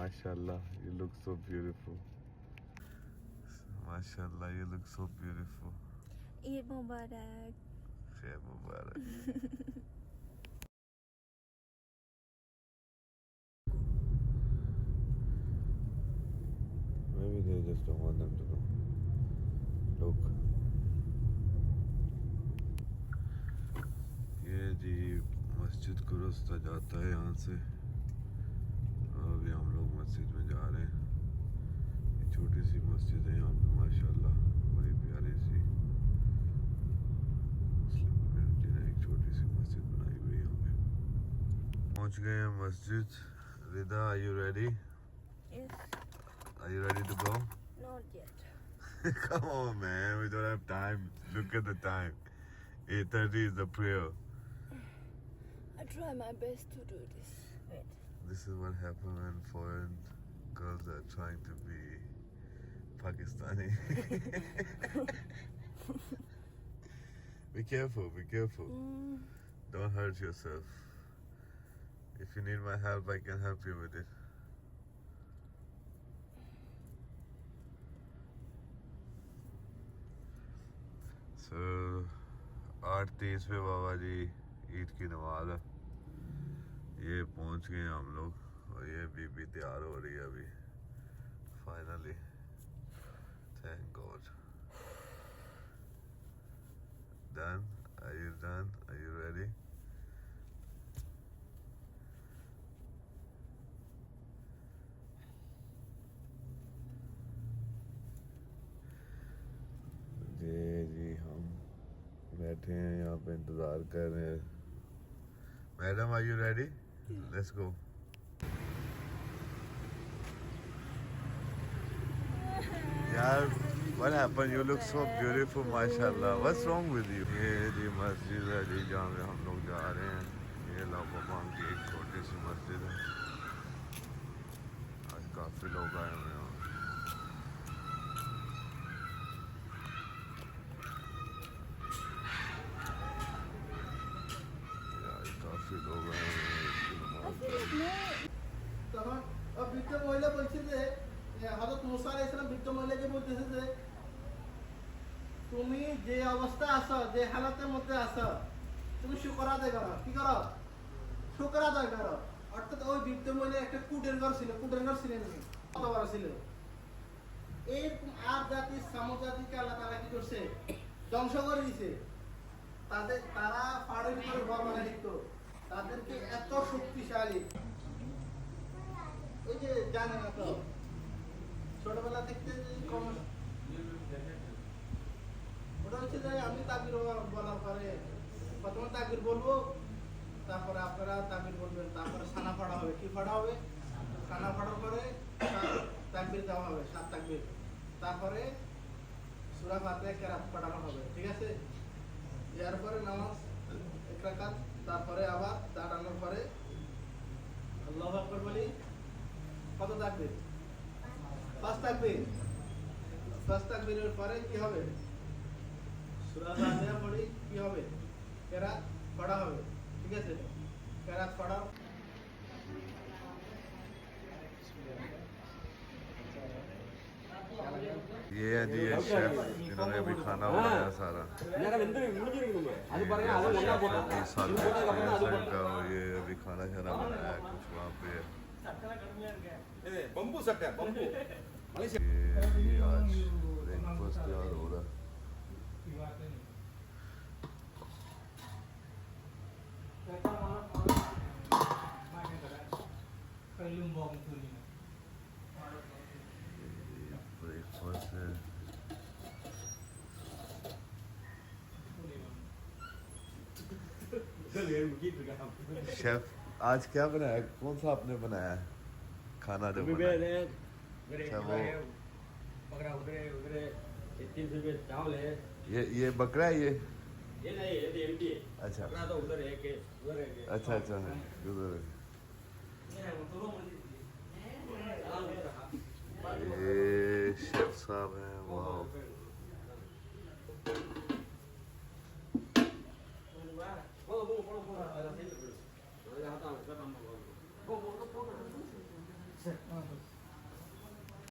MashaAllah, you look so beautiful. MashaAllah, you look so beautiful. Eid Mubarak. Khair Mubarak. Maybe they just don't want them to know. Look. ये जी मस्जिद को रास्ता जाता है यहाँ से। अभी हम लोग मस्जिद में जा रहे हैं। ये छोटी सी मस्जिद है यहाँ पे माशाल्लाह, बड़ी प्यारी सी मुस्लिम कम्युनिटी ने एक छोटी सी मस्जिद बनाई हुई है यहाँ पे। पहुँच गए हैं मस्जिद। रिदा, are you ready? Yes. Are you ready to go? Not yet. Come on, man. We don't have time. Look at the time. 8:30 is the prayer. I try my best to do this. Wait. This is what happens when foreign girls are trying to be Pakistani. Be careful, be careful. Don't hurt yourself. If you need my help, I can help you with it. So, 8:30 पे बाबा जी ईद की नमाज है। ये पहुंच गए हम लोग और ये बीबी तैयार हो रही है अभी finally. Thank God. Done? Are you done? Are you ready? जी हम बैठे हैं यहाँ पे इंतजार कर रहे हैं। Madam, are you ready? Let's go. यार, what happened? You look so beautiful, माशाल्लाह. What's wrong with you? ये जी मस्जिद है जी जहाँ पे हम लोग जा रहे हैं। ये लापोबांग की एक छोटी सी मस्जिद है। आज काफी लोग आए हुए हैं। काफी लोग आए हुए हैं। তখন বৃদ্ধ মহিলা বলছে যে হযরত মুসা আলাইহিস সালাম বৃদ্ধ মহিলাকে বলতেছে যে তুমি যে অবস্থা আছো, যে হালাতের মধ্যে আছো, তুমি শুকর আদায় করো। কি করো? শুকর আদায় করো। অর্থাৎ ওই বৃদ্ধ মহিলা একটা কুটের ঘর ছিল। কুটের ঘর ছিলেন কত বড় ছিল? এরকম আর জাতি সামজাতিকে আল্লাহ তাআলা কি করছে? ধ্বংস করে দিয়েছে। তারা পাহাড়ের উপরে ঘর বানিয়ে দিত। তাদেরকে এত শক্তিশালী, ওই যে জানে না তো ছোটবেলা থেকে ওটা হচ্ছে যে আমি তাকবীর বলার পরে প্রথমে তাকবীর বলবো, তারপরে আপনারা তাকবীর বলবেন, তারপরে সানা পড়া হবে। কি পড়া হবে? সানা পড়ার পরে তাকবীর দেওয়া হবে, 7 তাকবীর। তারপরে সূরা ফাতিহা কেরাত পড়ানো হবে। ঠিক আছে? এরপরে নামাজ এক রাকাত, তারপরে আবার দাঁড়ানোর পরে আল্লাহু আকবার বলি। কত তাকবীর? 5 তাকবীর। 5 তাকবীরের পরে কি হবে? সূরা ফাতিহা পড়ি, কি হবে? কেরাত পড়া হবে। ঠিক আছে? কেরাত পড়া। ये है जी ये शेफ जिन्होंने अभी खाना बनाया सारा। ये अभी खाना शाना बनाया है, कुछ वहाँ पे बम्बू सेट है, बम्बू। ये आज ब्रेकफास्ट तैयार हो रहा है। ब्रेकफास्ट है। शेफ आज क्या बनाया? कौन सा आपने बनाया है खाना जो बनाया? अच्छा वो बकरा उधर 300 रुपये चावल है। ये बकरा है ये? ये नहीं, ये तो एमटी है। अच्छा बकरा तो उधर है के उधर है। अच्छा अच्छा उधर है। ये शेफ साहब हैं। वाह, हाँ, बस।